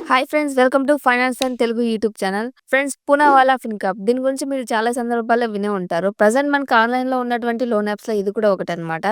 Hi friends, welcome to finance and Telugu YouTube channel. Friends, Poonawalla Fincorp దీని గురించి మీరు చాలా సందర్భాల్లో వినే ఉంటారు. ప్రజెంట్ మనకు ఆన్లైన్లో ఉన్నటువంటి లోన్ యాప్స్లో ఇది కూడా ఒకటనమాట.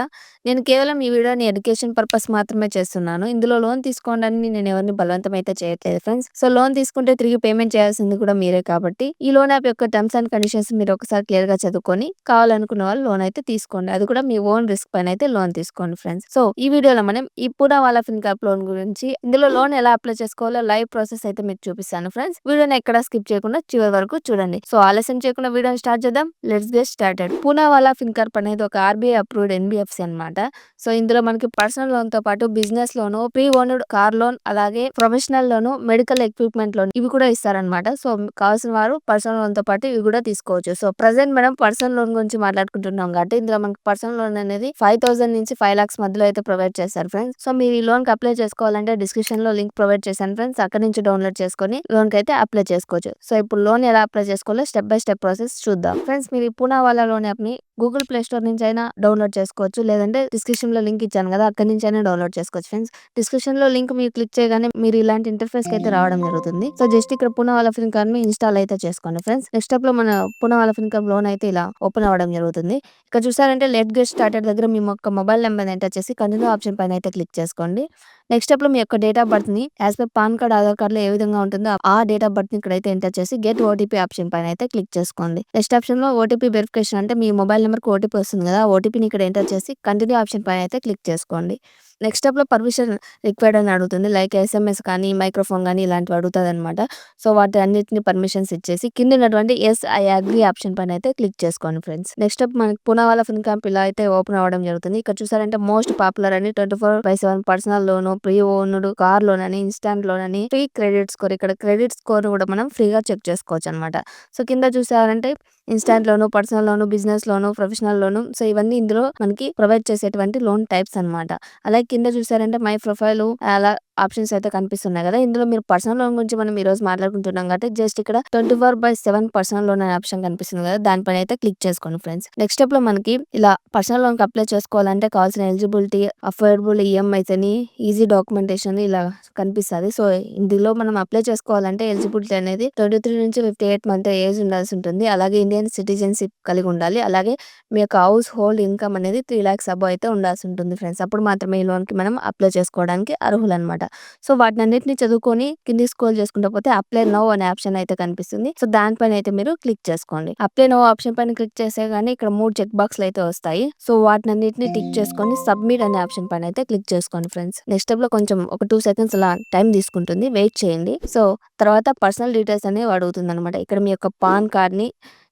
నేను కేవలం ఈ వీడియోని ఎడ్యుకేషన్ పర్పస్ మాత్రమే చేస్తున్నాను. ఇందులో లోన్ తీసుకోవడానికి నేను ఎవరిని బలవంతం అయితే చేయట్లేదు ఫ్రెండ్స్. సో లోన్ తీసుకుంటే తిరిగి పేమెంట్ చేయాల్సింది కూడా మీరే కాబట్టి ఈ లోన్ యాప్ యొక్క టర్మ్స్ అండ్ కండిషన్స్ మీరు ఒకసారి క్లియర్ గా చదువుకొని కావాలనుకున్న వాళ్ళు లోన్ అయితే తీసుకోండి. అది కూడా మీ ఓన్ రిస్క్ పైన అయితే లోన్ తీసుకోండి ఫ్రెండ్స్. సో ఈ వీడియోలో మనం ఈ పూనావాలా ఫిన్కాప్ లోన్ గురించి, ఇందులో లోన్ ఎలా అప్లై చేసుకోవాలో లైవ్ ప్రాసెస్ అయితే మీకు చూపిస్తాను ఫ్రెండ్స్. వీడియోని ఎక్కడ స్కిప్ చేయకుండా చివరి వరకు చూడండి. సో ఆలస్యం చేయకుండా వీడియోని స్టార్ట్ చేద్దాం. Let's get started. Poonawalla Fincorp అనేది ఒక ఆర్బీఐ అప్రూవ్డ్ ఎన్బిఎఫ్సి అనమాట. సో ఇందులో మనకి పర్సనల్ లోన్ తో పాటు బిజినెస్ లోను, ప్రీ ఓన్డ్ కార్ లోన్, అలాగే ప్రొఫెషనల్ లోను, మెడికల్ ఎక్విప్మెంట్ లోన్ ఇవి కూడా ఇస్తారనమాట. సో కావాల్సిన వారు పర్సనల్ లోన్ తో పాటు ఇవి కూడా తీసుకోవచ్చు. సో ప్రెసెంట్ మనం పర్సనల్ లోన్ గురించి మాట్లాడుకుంటున్నాం కాబట్టి ఇందులో మనకి పర్సనల్ లోన్ అనేది 5,000 నుంచి 5 lakhs మధ్యలో అయితే ప్రొవైడ్ చేస్తారు ఫ్రెండ్స్. సో మీరు ఈ లోన్ కి అప్లై చేసుకోవాలంటే డిస్క్రిప్షన్ లో లింక్ ప్రొవైడ్ చేశాను ఫ్రెండ్స్. అక్కడ నుంచి డౌన్లోడ్ చేసుకొని లోన్ కి అయితే అప్లై చేసుకోవచ్చు. సో ఇప్పుడు లోన్ ఎలా అప్లై చేసుకోవాలో స్టెప్ బై స్టెప్ ప్రాసెస్ చూద్దాం ఫ్రెండ్స్. మీరు ఈ పూనావాలా లోన్ యాప్ ని గూగుల్ ప్లే స్టోర్ నుంచి అయినా డౌన్లోడ్ చేసుకోవచ్చు, లేదంటే డిస్క్రిప్షన్ లో లింక్ ఇచ్చాను కదా, అక్కడ నుంచి అయినా డౌన్లోడ్ చేసుకోవచ్చు ఫ్రెండ్స్. డిస్క్రిప్షన్ లో లింక్ మీరు క్లిక్ చేయగానే మీరు ఇలాంటి ఇంటర్ఫేస్ కి అయితే రావడం జరుగుతుంది. సో జస్ట్ ఇక్కడ పూనావాలా ఫిన్కార్ప్ ని ఇన్స్టాల్ అయితే చేసుకోండి ఫ్రెండ్స్. నెక్స్ట్ స్టెప్ లో మన పూనావాలా ఫిన్కార్ప్ లోన్ అయితే ఇలా ఓపెన్ అవ్వడం జరుగుతుంది. ఇక్కడ చూసారంటే లెట్ గెట్ స్టార్టెడ్ దగ్గర మీ యొక్క మొబైల్ నెంబర్ ఎంటర్ చేసి కంటిన్యూ ఆప్షన్ పైన అయితే క్లిక్ చేసుకోండి. నెక్స్ట్ స్టెప్ లో మీ యొక్క డేట్ ఆఫ్ బర్త్ ని as per pan card, Aadhaar card లో ఏ విధంగా ఉంటుందో ఆ డేట్ ఆఫ్ బర్త్ ని ఇక్కడైతే ఎంటర్ చేసి గెట్ ఓటీపీ ఆప్షన్ పైన అయితే క్లిక్ చేసుకోండి. నెక్స్ట్ ఆప్షన్ లో ఓటీపీ వెరిఫికేషన్ అంటే మీ మొబైల్ నెంబర్ కి ఓటీపీ వస్తుంది కదా, ఓటీపీని ఇక్కడ ఎంటర్ చేసి కంటిన్యూ ఆప్షన్ పైన అయితే క్లిక్ చేసుకోండి. నెక్స్ట్ స్టెప్ లో పర్మిషన్ రిక్వైర్డ్ అని అడుగుతుంది. లైక్ ఎస్ఎంఎస్ కానీ, మైక్రోఫోన్ కానీ ఇలాంటివి అడుగుతుంది అనమాట. సో వాటి అన్నిటిని పర్మిషన్స్ ఇచ్చేసి కింద ఉన్నటువంటి ఎస్ ఐ అగ్రీ ఆప్షన్ పైన అయితే క్లిక్ చేసుకోండి ఫ్రెండ్స్. నెక్స్ట్ స్టెప్ మనకి పూనావాలా ఫిన్కాప్ ఇలా అయితే ఓపెన్ అవ్వడం జరుగుతుంది. ఇక్కడ చూసారంటే మోస్ట్ పాపులర్ అని 24/7 personal loan, pre owned car loan అని, ఇన్స్టాంట్ లోన్ అని, ఫ్రీ క్రెడిట్ స్కోర్. ఇక్కడ క్రెడిట్ స్కోర్ కూడా మనం ఫ్రీగా చెక్ చేసుకోవచ్చు అనమాట. సో కింద చూసారంటే ఇన్స్టాంట్ లోను, పర్సనల్ లోను, బిజినెస్ లోను, ప్రొఫెషనల్ లోను. సో ఇవన్నీ ఇందులో మనకి ప్రొవైడ్ చేసేటువంటి లోన్ టైప్స్ అనమాట. అలాగే కింద చూసారంటే మై ప్రొఫైల్ అలా ఆప్షన్స్ అయితే కనిపిస్తున్నాయి కదా. ఇందులో మీరు పర్సనల్ లోన్ గురించి మనం ఈ రోజు మాట్లాడుకుంటున్నాం కాబట్టి జస్ట్ ఇక్కడ 24/7 పర్సనల్ లోన్ అనే ఆప్షన్ కనిపిస్తుంది కదా, దానిపైన అయితే క్లిక్ చేసుకోండి ఫ్రెండ్స్. నెక్స్ట్ స్టెప్ లో మనకి ఇలా పర్సనల్ లోన్ కి అప్లై చేసుకోవాలంటే కావాల్సిన ఎలిజిబిలిటీ, అఫోర్డబుల్ ఈఎంఐస్ అని, ఈజీ డాక్యుమెంటేషన్ ఇలా కనిపిస్తుంది. సో ఇందులో మనం అప్లై చేసుకోవాలంటే ఎలిజిబిలిటీ అనేది 23 నుంచి 58 మంత్ ఏజ్ ఉండాల్సి ఉంటుంది. అలాగే ఇండియన్ సిటిజన్షిప్ కలిగి ఉండాలి. అలాగే మీ యొక్క హౌస్ హోల్డ్ ఇన్కమ్ అనేది 3 lakhs అబౌవ్ అయితే ఉండాల్సి ఉంటుంది ఫ్రెండ్స్. అప్పుడు మాత్రమే ఈ లోన్ కి మనం అప్లై చేసుకోవడానికి అర్హులు అనమాట. సో వాటిని అన్నిటిని చదువుకొని కింది స్క్రోల్ చేసుకుంటూ పోతే అప్లై నౌ అనే ఆప్షన్ అయితే కనిపిస్తుంది. సో దానిపైన అయితే మీరు క్లిక్ చేసుకోండి. అప్లై నౌ ఆప్షన్ పైన క్లిక్ చేసే గానీ ఇక్కడ 3 చెక్ బాక్స్లు అయితే వస్తాయి. సో వాటిని అన్నిటిని టిక్ చేసుకొని సబ్మిట్ అనే ఆప్షన్ పైన అయితే క్లిక్ చేసుకోండి ఫ్రెండ్స్. నెక్స్ట్ స్టెప్ లో కొంచెం ఒక 2 seconds అలా టైం తీసుకుంటుంది, వెయిట్ చేయండి. సో తర్వాత పర్సనల్ డీటెయిల్స్ అనేవి అడుగుతుంది అనమాట. ఇక్కడ మీ యొక్క పాన్ కార్డ్ ని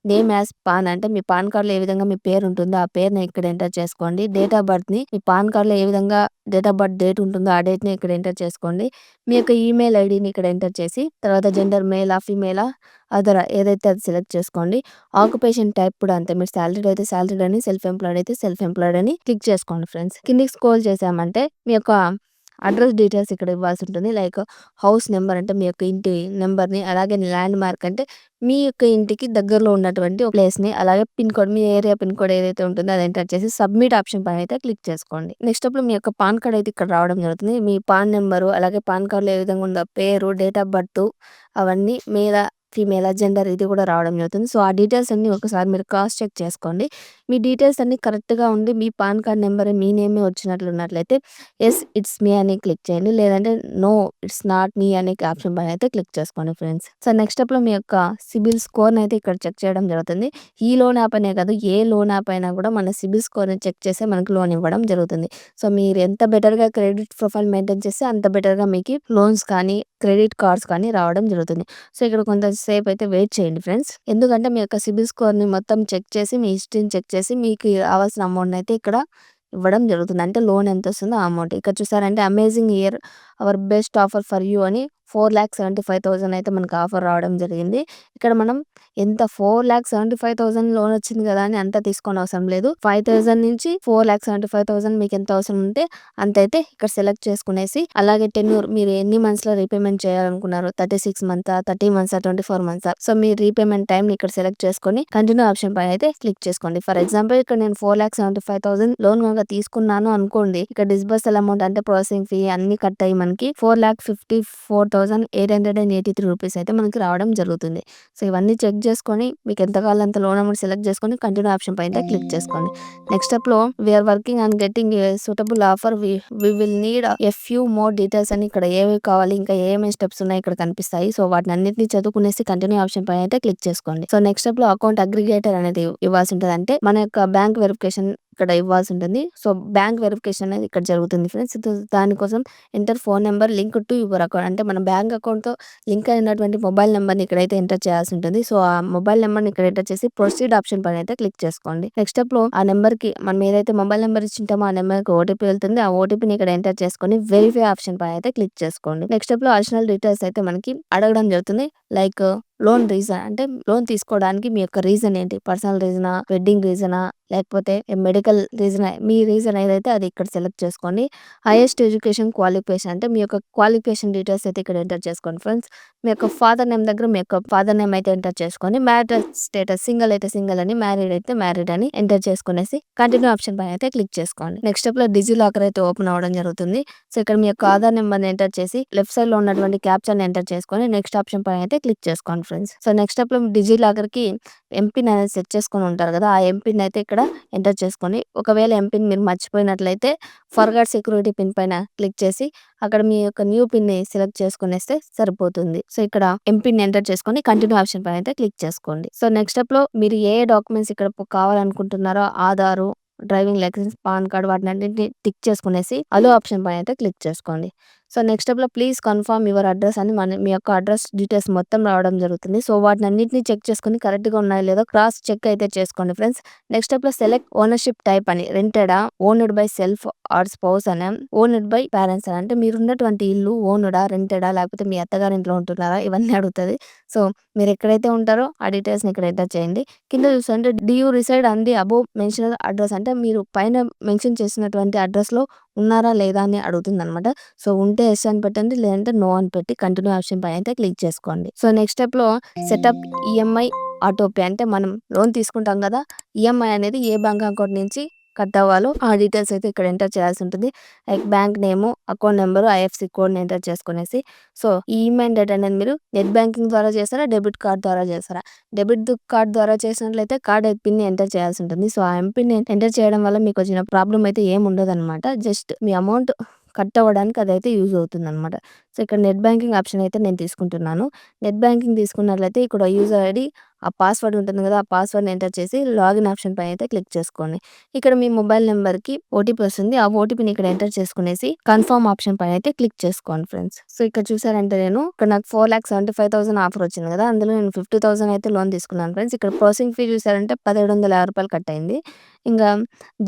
నేమ్ యాజ్ పాన్ అంటే మీ పాన్ కార్డ్ లో ఏ విధంగా మీ పేరు ఉంటుందో ఆ పేరుని ఇక్కడ ఎంటర్ చేసుకోండి. డేట్ ఆఫ్ బర్త్ ని మీ పాన్ కార్డ్ లో ఏ విధంగా డేట్ ఆఫ్ బర్త్ డేట్ ఉంటుందో ఆ డేట్ ని ఇక్కడ ఎంటర్ చేసుకోండి. మీ యొక్క ఈమెయిల్ ఐడిని ఇక్కడ ఎంటర్ చేసి తర్వాత జెండర్ మేలా, ఫీమేలా, అదర్ ఏదైతే అది సెలెక్ట్ చేసుకోండి. ఆక్యుపేషన్ టైప్ కూడా అంతే, మీరు సాలరీడ్ అయితే సాలరీడ్ అని, సెల్ఫ్ ఎంప్లాయిడ్ అయితే సెల్ఫ్ ఎంప్లాయిడ్ అని క్లిక్ చేసుకోండి ఫ్రెండ్స్. కిందికి స్క్రోల్ చేసామంటే మీ యొక్క అడ్రస్ డీటెయిల్స్ ఇక్కడ ఇవ్వాల్సి ఉంటుంది. లైక్ హౌస్ నెంబర్ అంటే మీ యొక్క ఇంటి నెంబర్ని, అలాగే ల్యాండ్ మార్క్ అంటే మీ యొక్క ఇంటికి దగ్గరలో ఉన్నటువంటి ప్లేస్ని, అలాగే పిన్ కోడ్ మీ ఏరియా పిన్ కోడ్ ఏదైతే ఉంటుందో అది ఎంటర్ చేసి సబ్మిట్ ఆప్షన్ పైన అయితే క్లిక్ చేసుకోండి. నెక్స్ట్ అప్పుడు మీ యొక్క పాన్ కార్డ్ అయితే ఇక్కడ రావడం జరుగుతుంది. మీ పాన్ నెంబరు, అలాగే పాన్ కార్డ్లో ఏ విధంగా ఉందో పేరు, డేట్ ఆఫ్ బర్త్ అవన్నీ మేల, ఫీమేల్, జెండర్ ఇది కూడా రావడం జరుగుతుంది. సో ఆ డీటెయిల్స్ అన్ని ఒకసారి మీరు క్రాస్ చెక్ చేసుకోండి. మీ డీటెయిల్స్ అన్ని కరెక్ట్గా ఉండి మీ పాన్ కార్డ్ నెంబర్ మీ నేమే వచ్చినట్లు ఉన్నట్లయితే ఎస్ ఇట్స్ మీ అని క్లిక్ చేయండి, లేదంటే నో ఇట్స్ నాట్ మీ అనే ఆప్షన్ పైన అయితే క్లిక్ చేసుకోండి ఫ్రెండ్స్. సో నెక్స్ట్ స్టెప్ లో మీ యొక్క సిబిల్ స్కోర్ అయితే ఇక్కడ చెక్ చేయడం జరుగుతుంది. ఈ లోన్ యాప్ అనే కాదు, ఏ లోన్ యాప్ అయినా కూడా మన సిబిల్ స్కోర్ ని చెక్ చేసి మనకు లోన్ ఇవ్వడం జరుగుతుంది. సో మీరు ఎంత బెటర్ గా క్రెడిట్ ప్రొఫైల్ మెయింటైన్ చేస్తే అంత బెటర్ గా మీకు లోన్స్ కానీ, క్రెడిట్ కార్డ్స్ కానీ రావడం జరుగుతుంది. సో ఇక్కడ కొంతసేపు అయితే వెయిట్ చేయండి ఫ్రెండ్స్. ఎందుకంటే మీ యొక్క సిబిల్ స్కోర్ ని మొత్తం చెక్ చేసి, మీ హిస్టరీని చెక్ చేసి మీకు రావాల్సిన అమౌంట్ అయితే ఇక్కడ ఇవ్వడం జరుగుతుంది. అంటే లోన్ ఎంత వస్తుందో ఆ అమౌంట్. ఇక్కడ చూసారంటే amazing year our best offer for you అని 4,75,000 అయితే మనకు ఆఫర్ రావడం జరిగింది. ఇక్కడ మనం ఎంత 4,75,000 లోన్ వచ్చింది కదా అని అంత తీసుకోనవసరం లేదు. 5,000 నుంచి 4,75,000 మీకెంత అవసరం ఉంటే అంతైతే ఇక్కడ సెలెక్ట్ చేసుకునేసి, అలాగే టెన్యూర్ మీరు ఎన్ని మంత్స్‌లో రీపేమెంట్ చేయాలనుకున్నారో 36 మంతా, 30 మంత్సా, 24 మంత్సా, సో మీ రీపేమెంట్ టైమ్‌ని ఇక్కడ సెలెక్ట్ చేసుకొని కంటిన్యూ ఆప్షన్ పైన అయితే క్లిక్ చేసుకోండి. ఫర్ ఎగ్జాంపుల్ ఇక్కడ నేను 4,75,000 లోన్ గనుక తీసుకున్నాను అనుకోండి. ఇక్కడ డిస్బర్సల్ అమౌంట్ అంటే ప్రాసెసింగ్ ఫీ అన్ని కట్ అయ్యి మనకి 4,54,883 రూపీస్ అయితే మనకి రావడం జరుగుతుంది. సో ఇవన్నీ చెక్ చేసుకొని మీకు ఎంత కావాలో అంత లోన్ అమౌంట్ సెలెక్ట్ చేసుకొని కంటిన్యూ ఆప్షన్ పైన క్లిక్ చేసుకోండి. నెక్స్ట్ స్టెప్‌లో we are working on getting a suitable offer we will need a few more details అని ఇక్కడ ఏవి కావాలి, ఇంకా ఏమేమి స్టెప్స్ ఉన్నాయి ఇక్కడ కనిపిస్తాయి. సో వాటిని అన్నిటిని చదువుకునేసి కంటిన్యూ ఆప్షన్ పైన అయితే క్లిక్ చేసుకోండి. సో నెక్స్ట్ స్టెప్‌లో అకౌంట్ అగ్రిగేటర్ అనేది ఇవ్వాల్సి ఉంటుంది. అంటే మన యొక్క బ్యాంక్ వెరిఫికేషన్ ఇక్కడ ఇవ్వాల్సి ఉంటుంది. సో బ్యాంక్ వెరిఫికేషన్ అనేది ఇక్కడ జరుగుతుంది ఫ్రెండ్స్. దానికోసం enter phone number link to your account, అంటే మన బ్యాంక్ అకౌంట్‌తో లింక్ అయినటువంటి మొబైల్ నెంబర్‌ని ఇక్కడైతే ఎంటర్ చేయాల్సి ఉంటుంది. సో ఆ మొబైల్ నెంబర్‌ని ఇక్కడ ఎంటర్ చేసి ప్రొసీడ్ ఆప్షన్ పైన అయితే క్లిక్ చేసుకోండి. నెక్స్ట్ స్టెప్‌లో ఆ నెంబర్‌కి మనం ఏదైతే మొబైల్ నెంబర్ ఇచ్చింటామో ఆ నెంబర్‌కి ఓటీపీ వెళ్తుంది. ఆ ఓటీపీని ఇక్కడ ఎంటర్ చేసుకొని వెరిఫై ఆప్షన్ పైన అయితే క్లిక్ చేసుకోండి. నెక్స్ట్ స్టెప్‌లో అడిషనల్ డీటెయిల్స్ అయితే మనకి అడగడం జరుగుతుంది. లైక్ లోన్ రీజన్, అంటే లోన్ తీసుకోవడానికి మీ యొక్క రీజన్ ఏంటి? పర్సనల్ రీజనా? వెడ్డింగ్ రీజనా? లేకపోతే మెడికల్ రీజనా? మీ రీజన్ ఏదైతే అది ఇక్కడ సెలెక్ట్ చేసుకోండి. హైయెస్ట్ ఎడ్యుకేషన్ క్వాలిఫికేషన్, అంటే మీ యొక్క క్వాలిఫికేషన్ డీటెయిల్స్ అయితే ఇక్కడ ఎంటర్ చేసుకోండి ఫ్రెండ్స్. మీ యొక్క ఫాదర్ నేమ్ దగ్గర మీ యొక్క ఫాదర్ నేమ్ అయితే ఎంటర్ చేసుకొని, మ్యారిటల్ స్టేటస్ సింగిల్ అయితే సింగిల్ అని, మ్యారీడ్ అయితే మ్యారీడ్ అని ఎంటర్ చేసుకునేసి కంటిన్యూ ఆప్షన్ పైన అయితే క్లిక్ చేసుకోండి. నెక్స్ట్ స్టెప్‌లో డిజి లాకర్ అయితే ఓపెన్ అవ్వడం జరుగుతుంది. సో ఇక్కడ మీ యొక్క ఆధార్ నెంబర్‌ని ఎంటర్ చేసి లెఫ్ట్ సైడ్‌లో ఉన్నటువంటి క్యాప్చాని ఎంటర్ చేసుకొని నెక్స్ట్ ఆప్షన్ పైన అయితే క్లిక్ చేసుకోండి ఫ్రెండ్స్. సో నెక్స్ట్ స్టెప్‌లో డిజి లాకర్‌కి ఎంపిన్ అనేది సెట్ చేసుకొని ఉంటారు కదా, ఆ ఎంపిన్ అయితే ఇక్కడ ఎంటర్ చేసుకొని, ఒకవేళ ఎంపిన్ మీరు మర్చిపోయినట్లయితే ఫర్గాట్ సెక్యూరిటీ పిన్ పైన క్లిక్ చేసి అక్కడ మీ యొక్క న్యూ పిన్ని సెలెక్ట్ చేసుకునేస్తే సరిపోతుంది. సో ఇక్కడ ఎంపిన్ ఎంటర్ చేసుకొని కంటిన్యూ ఆప్షన్ పైన అయితే క్లిక్ చేసుకోండి. సో నెక్స్ట్ స్టెప్‌లో మీరు ఏ డాక్యుమెంట్స్ ఇక్కడ కావాలనుకుంటున్నారో Aadhaar, driving licence, PAN card వాటినన్నిటిని టిక్ చేసుకునేసి అలో ఆప్షన్ పైన అయితే క్లిక్ చేసుకోండి. సో నెక్స్ట్ స్టెప్‌లో ప్లీజ్ కన్ఫర్మ్ యువర్ అడ్రెస్ అని మీ యొక్క అడ్రస్ డీటెయిల్స్ మొత్తం రావడం జరుగుతుంది. సో వాటినన్నిటిని చెక్ చేసుకొని కరెక్ట్‌గా ఉన్నాయో లేదో క్రాస్ చెక్ అయితే చేసుకోండి ఫ్రెండ్స్. నెక్స్ట్ స్టెప్‌లో సెలెక్ట్ ఓనర్‌షిప్ టైప్ అని, రెంటెడా, owned by self or spouse అని, ఓన్డ్ బై పేరెంట్స్ అని, అంటే మీరున్నటువంటి ఇల్లు ఓన్డా, రెంటెడా, లేకపోతే మీ అత్తగారింట్లో ఉంటున్నారా, ఇవన్నీ అడుగుతది. సో మీరు ఎక్కడైతే ఉంటారో ఆ డీటెయిల్స్‌ని ఇక్కడ ఎంటర్ చేయండి. కింద చూస్తుంటే do you reside on the above mentioned address, అంటే మీరు పైన మెన్షన్ చేసినటువంటి అడ్రస్‌లో ఉన్నారా లేదా అని అడుగుతుందనమాట. సో ఉంటే యెస్ అని పెట్టండి, లేదంటే నో అని పెట్టి కంటిన్యూ ఆప్షన్ పైన అయితే క్లిక్ చేసుకోండి. సో నెక్స్ట్ స్టెప్‌లో సెటప్ ఈఎంఐ ఆటోపే, అంటే మనం లోన్ తీసుకుంటాం కదా, ఈఎంఐ అనేది ఏ బ్యాంక్ అకౌంట్ నుంచి కట్ అవ్వాలో ఆ డీటెయిల్స్ అయితే ఇక్కడ ఎంటర్ చేయాల్సి ఉంటుంది. లైక్ బ్యాంక్ నేము, అకౌంట్ నెంబరు, ఐఎఫ్ఎస్‌సి కోడ్‌ని ఎంటర్ చేసుకునేసి, సో ఈ ఈఎంఐ డేట్ అనేది మీరు నెట్ బ్యాంకింగ్ ద్వారా చేస్తారా, డెబిట్ కార్డ్ ద్వారా చేస్తారా? డెబిట్ కార్డ్ ద్వారా చేసినట్లయితే కార్డ్ పిన్ ఎంటర్ చేయాల్సి ఉంటుంది. సో ఆ ఎంపిన్ ఎంటర్ చేయడం వల్ల మీకు వచ్చిన ప్రాబ్లమ్ అయితే ఏమి ఉండదన్నమాట. జస్ట్ మీ అమౌంట్ కట్ అవ్వడానికి అదైతే యూజ్ అవుతుందన్నమాట. సో ఇక్కడ నెట్ బ్యాంకింగ్ ఆప్షన్ అయితే నేను తీసుకుంటున్నాను. నెట్ బ్యాంకింగ్ తీసుకున్నట్లయితే ఇక్కడ యూజర్ ఐడి, ఆ పాస్వర్డ్ ఉంటుంది కదా, ఆ పాస్వర్డ్‌ని ఎంటర్ చేసి లాగిన్ ఆప్షన్ పైన అయితే క్లిక్ చేసుకోండి. ఇక్కడ మీ మొబైల్ నెంబర్‌కి ఓటీపీ వస్తుంది. ఆ ఓటీపీని ఇక్కడ ఎంటర్ చేసుకునేసి కన్ఫర్మ్ ఆప్షన్ పైన అయితే క్లిక్ చేసుకోండి ఫ్రెండ్స్. సో ఇక్కడ చూసారంటే నేను ఇక్కడ నాకు 4,75,000 ఆఫర్ వచ్చింది కదా, అందులో నేను 50,000 అయితే లోన్ తీసుకున్నాను ఫ్రెండ్స్. ఇక్కడ ప్రాసెసింగ్ ఫీ చూసారంటే రూ. 1,750 కట్ అయింది. ఇంగా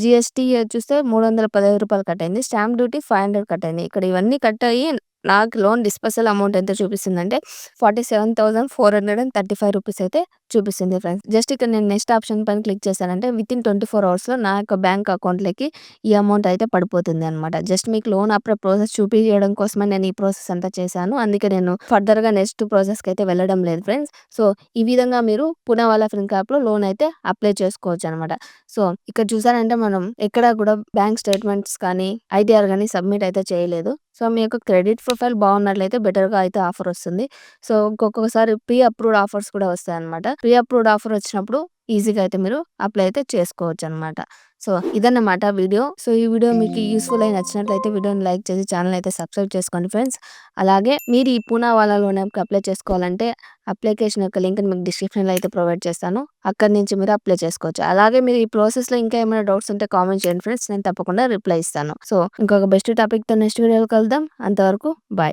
జీఎస్టీ చూస్తే రూ. 315 కట్ అయింది. స్టాంప్ డ్యూటీ 500 కట్ అయింది. ఇక్కడ ఇవన్నీ కట్ అయ్యి నాకు లోన్ డిస్బర్సల్ అమౌంట్ ఎంత చూపిస్తుందంటే 47,435 రూపీస్ అయితే చూపిస్తుంది ఫ్రెండ్స్. జస్ట్ ఇక్కడ నేను నెక్స్ట్ ఆప్షన్ పైన క్లిక్ చేశానంటే వితిన్ 24 అవర్స్‌లో నా యొక్క బ్యాంక్ అకౌంట్‌లోకి ఈ అమౌంట్ అయితే పడిపోతుంది అనమాట. జస్ట్ మీకు లోన్ అప్లై ప్రాసెస్ చూపియడం కోసమే నేను ఈ ప్రాసెస్ అంతా చేశాను. అందుకే నేను ఫర్దర్‌గా నెక్స్ట్ ప్రాసెస్‌కి అయితే వెళ్ళడం లేదు ఫ్రెండ్స్. సో ఈ విధంగా మీరు పూనావాలా ఫిన్‌కా యాప్‌లో లోన్ అయితే అప్లై చేసుకోవచ్చు అనమాట. సో ఇక్కడ చూసారంటే మనం ఎక్కడ కూడా బ్యాంక్ స్టేట్మెంట్స్ కానీ, ఐటీఆర్ గానీ సబ్మిట్ అయితే చేయలేదు. సో మీ యొక్క క్రెడిట్ ప్రొఫైల్ బాగున్నట్లయితే బెటర్‌గా అయితే ఆఫర్ వస్తుంది. సో ఒక్కొక్కసారి ప్రీ అప్రూవ్డ్ ఆఫర్స్ కూడా వస్తాయన్నమాట. ప్రీ అప్రూవ్డ్ ఆఫర్ వచ్చినప్పుడు ఈజీగా అయితే మీరు అప్లై అయితే చేసుకోవచ్చనమాట. సో ఇదన్నమాట వీడియో. సో ఈ వీడియో మీకు యూజ్‌ఫుల్ అయి నచ్చినట్లయితే వీడియోని లైక్ చేసి ఛానెల్ అయితే సబ్స్క్రైబ్ చేసుకోండి ఫ్రెండ్స్. అలాగే మీరు ఈ పూనావాలా లోన్ యాప్‌కి అప్లై చేసుకోవాలంటే అప్లికేషన్ యొక్క లింక్‌ని మీకు డిస్క్రిప్షన్‌లో అయితే ప్రొవైడ్ చేస్తాను. అక్కడి నుంచి మీరు అప్లై చేసుకోవచ్చు. అలాగే మీరు ఈ ప్రాసెస్‌లో ఇంకా ఏమైనా డౌట్స్ ఉంటే కామెంట్ చేయండి ఫ్రెండ్స్. నేను తప్పకుండా రిప్లై ఇస్తాను. సో ఇంకొక బెస్ట్ టాపిక్‌తో నెక్స్ట్ వీడియోలో కలుద్దాం. అంతవరకు బాయ్.